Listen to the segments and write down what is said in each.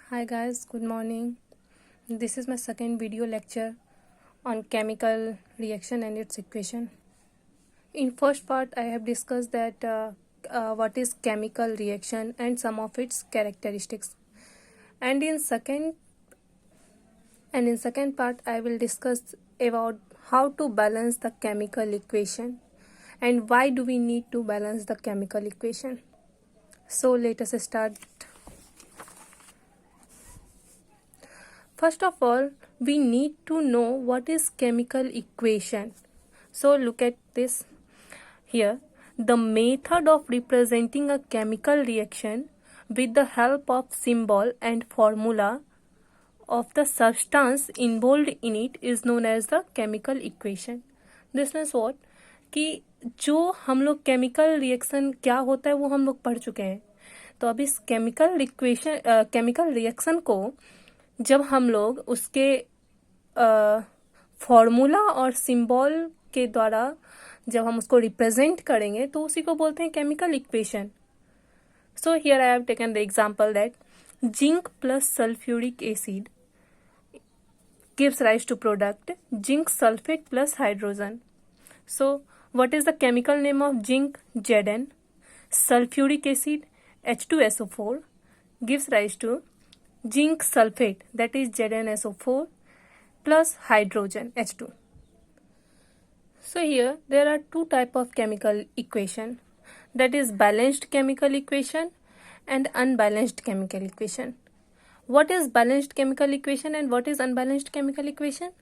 Hi guys, good morning. This is my second video lecture on chemical reaction and its equation. In first part, I have discussed that what is chemical reaction and some of its characteristics. And in second part, I will discuss about how to balance the chemical equation and why do we need to balance the chemical equation. So let us start. First of all, we need to know what is chemical equation. So look at this here. The method of representing a chemical reaction with the help of symbol and formula of the substance involved in it is known as the chemical equation. This means what? कि जो हम लोग chemical reaction क्या होता है वो हम लोग पढ़ चुके हैं. तो अब इस केमिकल रिएक्शन को जब हम लोग उसके फॉर्मूला और सिंबल के द्वारा जब हम उसको रिप्रेजेंट करेंगे तो उसी को बोलते हैं chemical equation. So here I have taken the example that zinc plus sulphuric acid gives rise to product zinc sulfate plus hydrogen. So what is the chemical name of zinc? Zn. Sulfuric acid H2SO4 gives rise to zinc sulfate, that is ZnSO4 plus hydrogen H2. So here there are two type of chemical equation, that is balanced chemical equation and unbalanced chemical equation. What is balanced chemical equation and what is unbalanced chemical equation?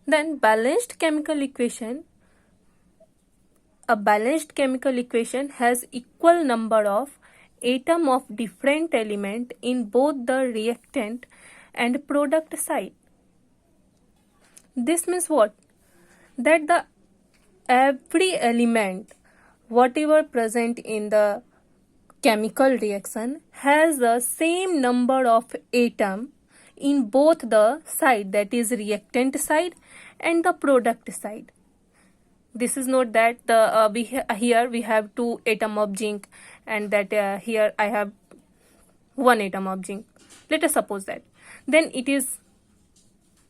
Then balanced chemical equation, a balanced chemical equation has equal number of atom of different element in both the reactant and product side. This means what? That the every element whatever present in the chemical reaction has the same number of atom in both the side, that is reactant side and the product side. This is not that the here we have 2 atom of zinc and that here I have 1 atom of zinc. Let us suppose that. Then it is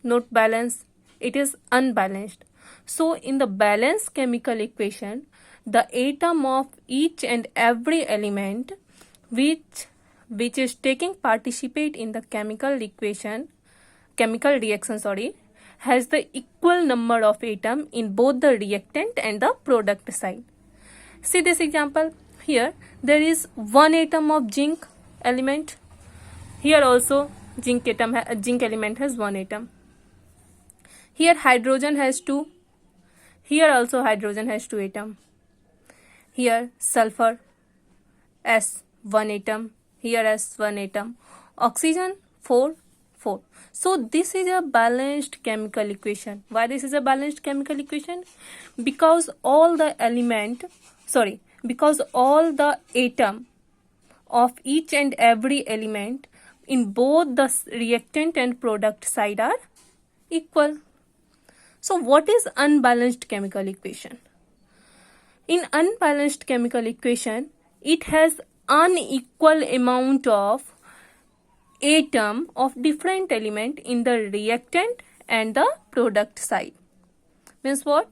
not balanced, it is unbalanced. So in the balanced chemical equation, the atom of each and every element which is taking participate in the chemical reaction has the equal number of atom in both the reactant and the product side. See this example. Here there is 1 atom of zinc element. Here also zinc element has 1 atom. Here hydrogen has 2. Here also hydrogen has 2 atom. Here sulfur S 1 atom. Here S 1 atom. Oxygen 4. So this is a balanced chemical equation. Why this is a balanced chemical equation? Because all the atom of each and every element in both the reactant and product side are equal. So what is unbalanced chemical equation? In unbalanced chemical equation, it has unequal amount of atom of different element in the reactant and the product side. Means what?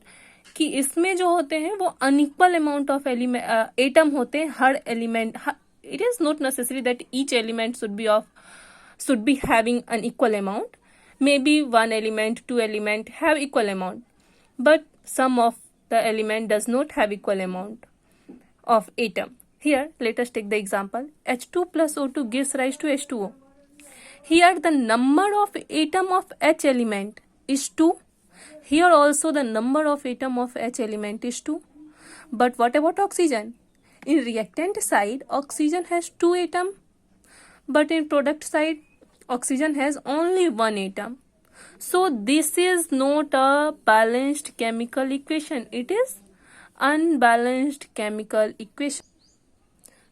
कि इसमें जो होते हैं वो unequal amount of atom होते हैं हर element. It is not necessary that each element should be having an equal amount. Maybe 1 element, 2 element have equal amount, but some of the element does not have equal amount of atom. Here let us take the example. H2 plus O2 gives rise to H2O. Here the number of atom of H element is 2. Here also the number of atom of H element is 2. But what about oxygen? In reactant side, oxygen has 2 atom. But in product side, oxygen has only 1 atom. So this is not a balanced chemical equation. It is unbalanced chemical equation.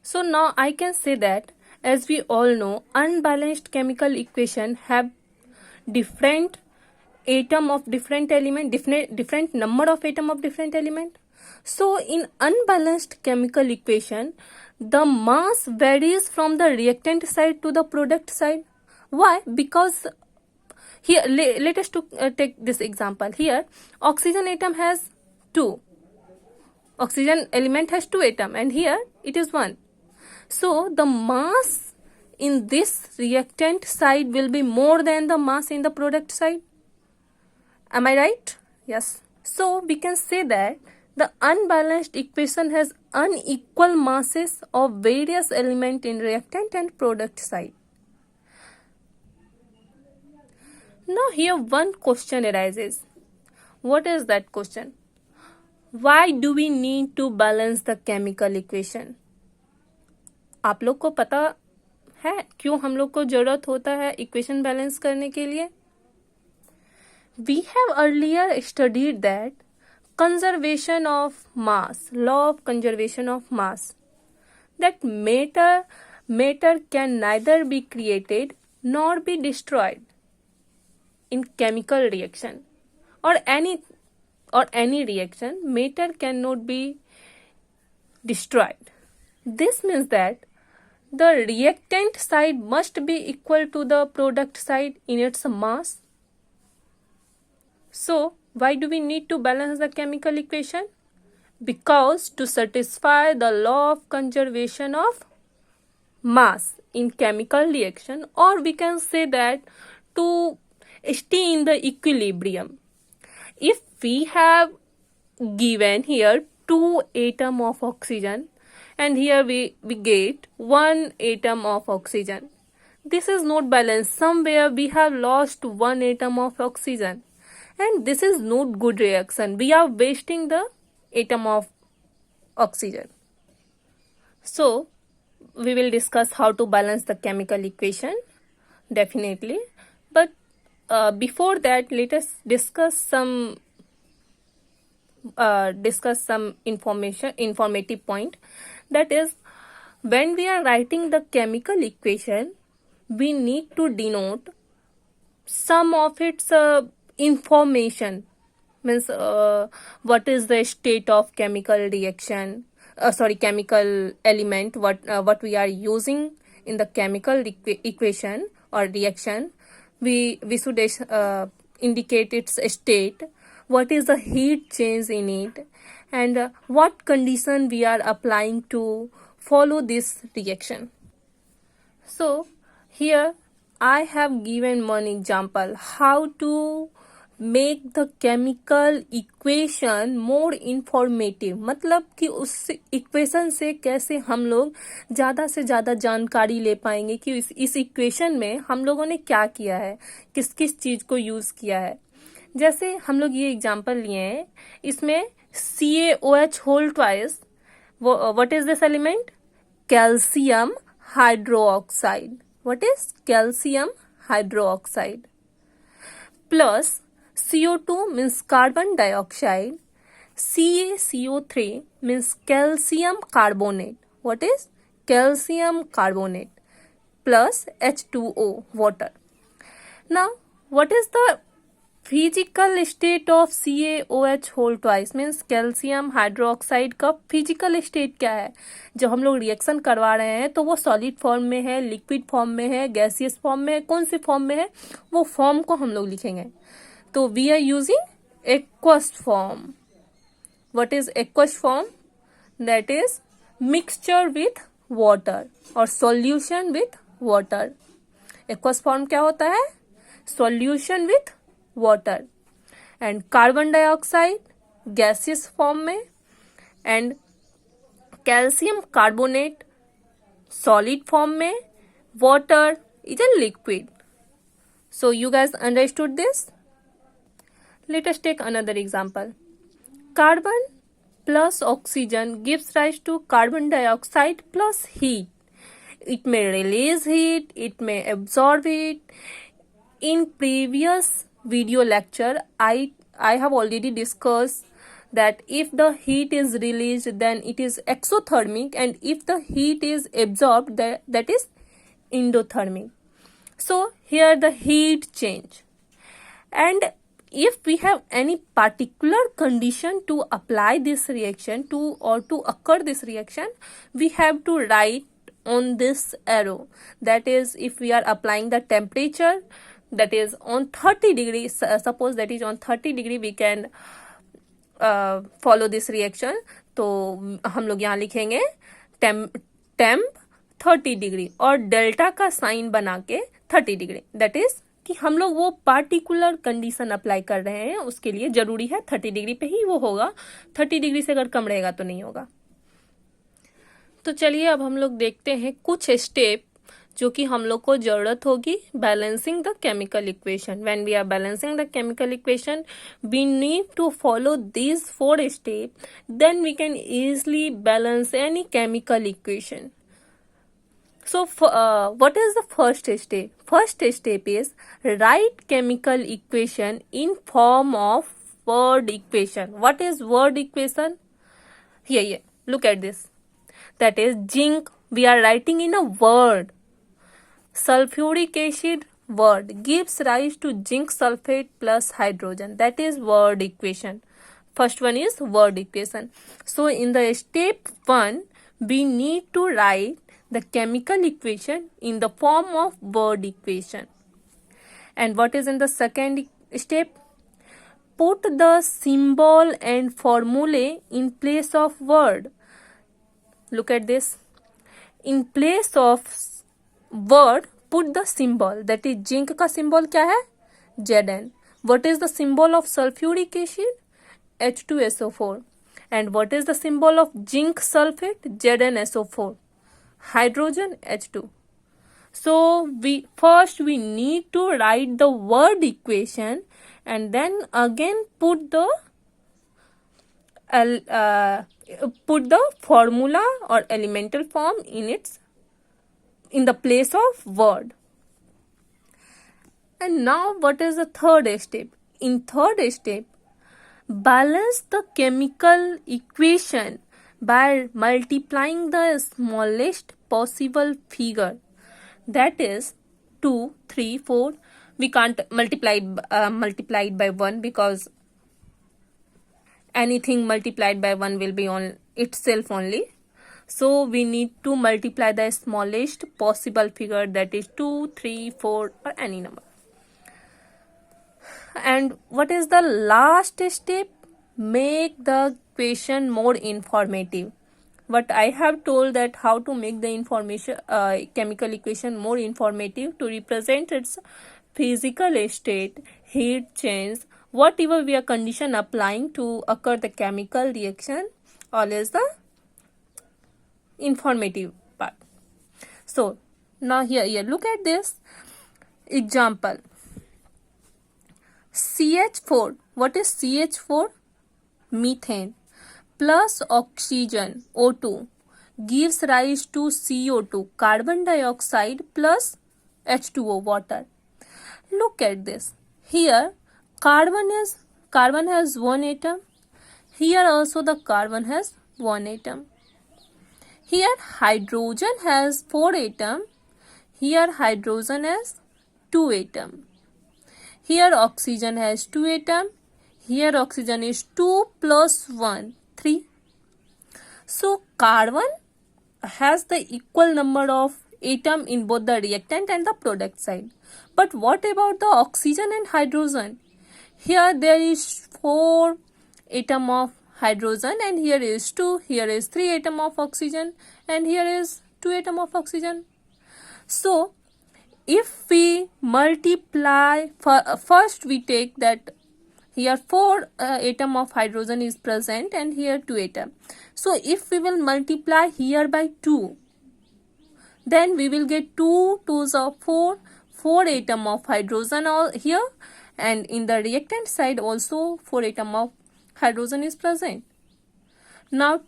So now I can say that, as we all know, unbalanced chemical equation have different atom of different element, different number of atom of different element. So in unbalanced chemical equation, the mass varies from the reactant side to the product side. Why? Because here, let us take this example. Here, oxygen atom has 2. Oxygen element has 2 atoms, and here it is 1. So the mass in this reactant side will be more than the mass in the product side. Am I right? Yes. So we can say that the unbalanced equation has unequal masses of various elements in reactant and product side. Now here one question arises. What is that question? Why do we need to balance the chemical equation? आप लोग को पता है क्यों हम लोग को जरूरत होता है इक्वेशन बैलेंस करने के लिए? We have earlier studied that conservation of mass, law of conservation of mass, that matter can neither be created nor be destroyed in chemical reaction or any reaction. Matter cannot be destroyed. This means that the reactant side must be equal to the product side in its mass. So why do we need to balance the chemical equation? Because to satisfy the law of conservation of mass in chemical reaction, or we can say that to stay in the equilibrium. If we have given here 2 atoms of oxygen and here we get 1 atom of oxygen, this is not balanced. Somewhere we have lost 1 atom of oxygen, and this is not good reaction. We are wasting the atom of oxygen. So we will discuss how to balance the chemical equation definitely, but before that let us discuss some informative point. That is, when we are writing the chemical equation, we need to denote some of its information. Means what is the state of chemical reaction, chemical element, what we are using in the chemical equation or reaction. We should indicate its state, what is the heat change in it, and what condition we are applying to follow this reaction. So here I have given one example how to make the chemical equation more informative. मतलब कि उस equation से कैसे हम लोग ज़्यादा से ज़्यादा जानकारी ले पाएंगे कि इस इक्वेशन में हम लोगों ने क्या किया है, किस किस चीज़ को यूज़ किया है. जैसे हम लोग ये एग्जाम्पल लिए हैं, इसमें CaOH whole twice, what is this element? Calcium hydroxide. What is calcium hydroxide? Plus CO2 means carbon dioxide. CaCO3 means calcium carbonate. What is calcium carbonate? Plus H2O, water. Now, what is the physical state of CaOH whole twice? Means calcium hydroxide का physical state क्या है? जब हम लोग reaction करवा रहे हैं तो वो सॉलिड फॉर्म में है, लिक्विड फॉर्म में है, गैसियस फॉर्म में है, कौन सी फॉर्म में है, वो फॉर्म को हम लोग लिखेंगे. तो we are using aqueous form. What is aqueous form? That is mixture with water और solution with water. Aqueous form क्या होता है? Solution with water. And carbon dioxide gaseous form में, and calcium carbonate solid form में, water is a liquid. So you guys understood this? Let us take another example. Carbon plus oxygen gives rise to carbon dioxide plus heat. It may release heat, it may absorb it. In previous video lecture, I have already discussed that if the heat is released, then it is exothermic, and if the heat is absorbed, that is endothermic. So here the heat change, and if we have any particular condition to apply this reaction to occur this reaction, we have to write on this arrow. That is, if we are applying the temperature that is on 30 degrees, suppose that is on 30 degree, we can follow this reaction. तो हम लोग यहाँ लिखेंगे temp 30 degree और delta का sign बना के 30 degree, that is कि हम लोग वो पार्टिकुलर कंडीशन अप्लाई कर रहे हैं, उसके लिए जरूरी है 30 डिग्री पे ही वो होगा, 30 डिग्री से अगर कम रहेगा तो नहीं होगा। तो चलिए अब हम लोग देखते हैं कुछ स्टेप जो कि हम लोग को जरूरत होगी balancing the chemical equation. When we are balancing the chemical equation we need to follow this 4 step, then we can easily balance any chemical equation. So, what is the first step? First step is write chemical equation in form of word equation. What is word equation? Here, look at this. That is zinc. We are writing in a word. Sulfuric acid word gives rise to zinc sulfate plus hydrogen. That is word equation. First one is word equation. So, in the step 1, we need to write the chemical equation in the form of word equation. And what is in the second step? Put the symbol and formulae in place of word. Look at this. In place of word, put the symbol. That is zinc का symbol क्या है? Zn. What is the symbol of sulfuric acid? H2SO4. And what is the symbol of zinc sulfate? ZnSO4. Hydrogen H2. So we need to write the word equation and then again put the formula or elemental form in the place of word. And now what is the third step? In third step, balance the chemical equation by multiplying the smallest possible figure. That is 2, 3, 4. We can't multiply it by 1 because anything multiplied by 1 will be on itself only. So we need to multiply the smallest possible figure, that is 2, 3, 4 or any number. And what is the last step? Make the question more informative. What I have told that how to make the chemical equation more informative to represent its physical state, heat change, whatever we are condition applying to occur the chemical reaction, all is the informative part. So now here look at this example. CH4. What is CH4? Methane plus oxygen O2 gives rise to CO2, carbon dioxide plus H2O, water. Look at this. Here carbon has 1 atom. Here also the carbon has 1 atom. Here hydrogen has 4 atom. Here hydrogen has 2 atom. Here oxygen has 2 atom. Here oxygen is 2 plus 1, 3. So carbon has the equal number of atom in both the reactant and the product side. But what about the oxygen and hydrogen? Here there is 4 atom of hydrogen and here is 2. Here is 3 atom of oxygen and here is 2 atom of oxygen. So if we multiply, first we take that here 4 atom of hydrogen is present and here 2 atom. So if we will multiply here by 2, then we will get 2 2s of 4 atom of hydrogen here, and in the reactant side also 4 atom of hydrogen is present. Now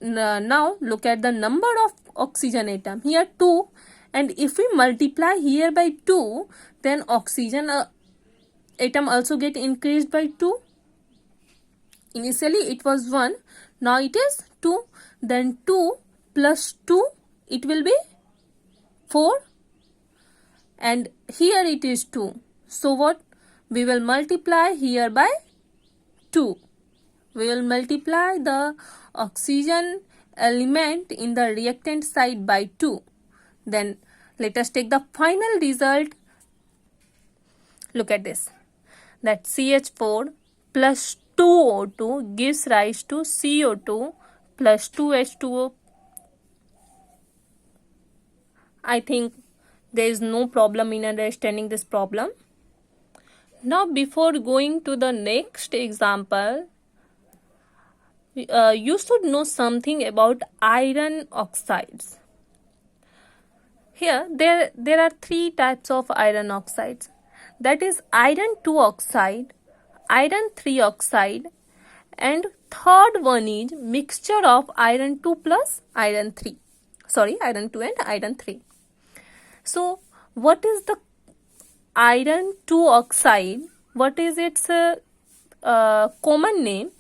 now look at the number of oxygen atom. Here 2, and if we multiply here by 2, then oxygen atom also get increased by 2. Initially it was 1, now it is 2. Then 2 plus 2, it will be 4. And here it is 2. So what? We will multiply here by 2. We will multiply the oxygen element in the reactant side by 2. Then let us take the final result. Look at this. That CH4 plus 2O2 gives rise to CO2 plus 2H2O. I think there is no problem in understanding this problem. Now, before going to the next example, you should know something about iron oxides. Here, there are three types of iron oxides. That is iron 2 oxide, iron 3 oxide, and third one is mixture of iron 2 plus iron 3. Sorry, iron 2 and iron 3. So, what is the iron 2 oxide? What is its common name?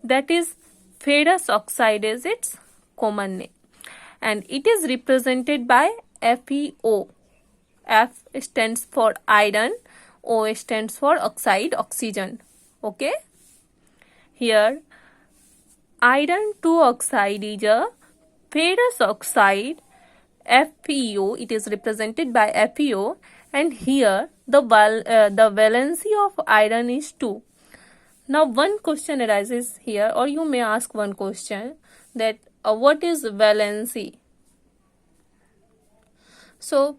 That is ferrous oxide is its common name. And it is represented by FeO. F stands for iron, O stands for oxide, oxygen. Okay? Here, iron 2 oxide is a ferrous oxide, FeO. It is represented by FeO. And here, the valency of iron is 2. Now, one question arises here, or you may ask one question that what is valency? So,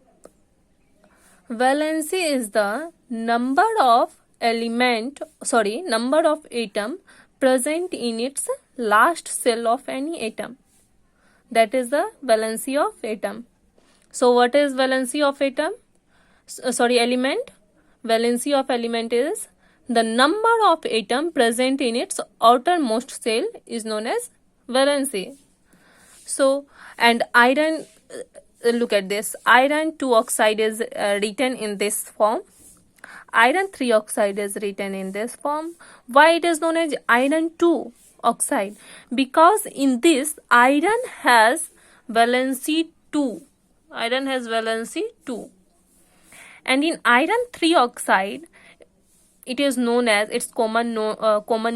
valency is the number of atom present in its last cell of any atom. That is the valency of atom. So, what is valency of atom? Element. Valency of element is the number of atom present in its outermost cell is known as valency. So, and iron, look at this, iron 2 oxide is written in this form, iron 3 oxide is written in this form. Why it is known as iron 2 oxide? Because in this iron has valency 2. Iron has valency 2. And in iron 3 oxide, it is known as, its common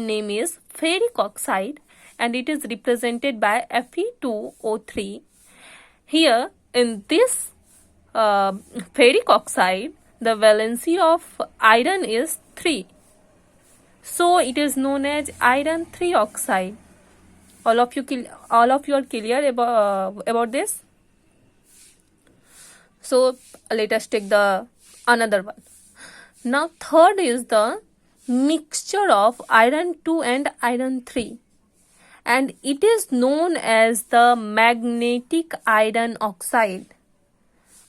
name is ferric oxide, and it is represented by Fe2O3. Here, in this ferric oxide, the valency of iron is 3. So, it is known as iron 3 oxide. All of you are clear about this? So, let us take the another one. Now, third is the mixture of iron 2 and iron 3. And it is known as the magnetic iron oxide.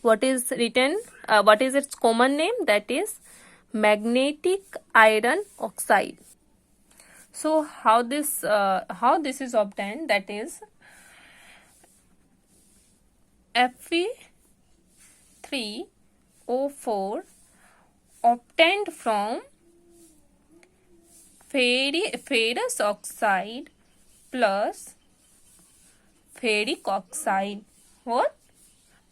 What is written? What is its common name? That is magnetic iron oxide. So, how this is obtained? That is Fe3O4 obtained from ferrous oxide plus ferric oxide. What?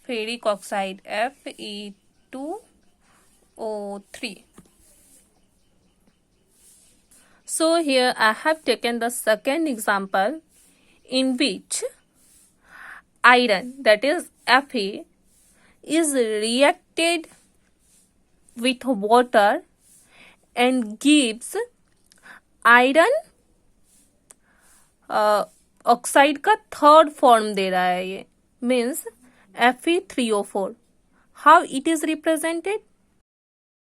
Ferric oxide, Fe2O3. So here I have taken the second example in which iron, that is Fe, is reacted with water and gives iron oxide का third form दे रहा है. ये means Fe3O4. How it is represented?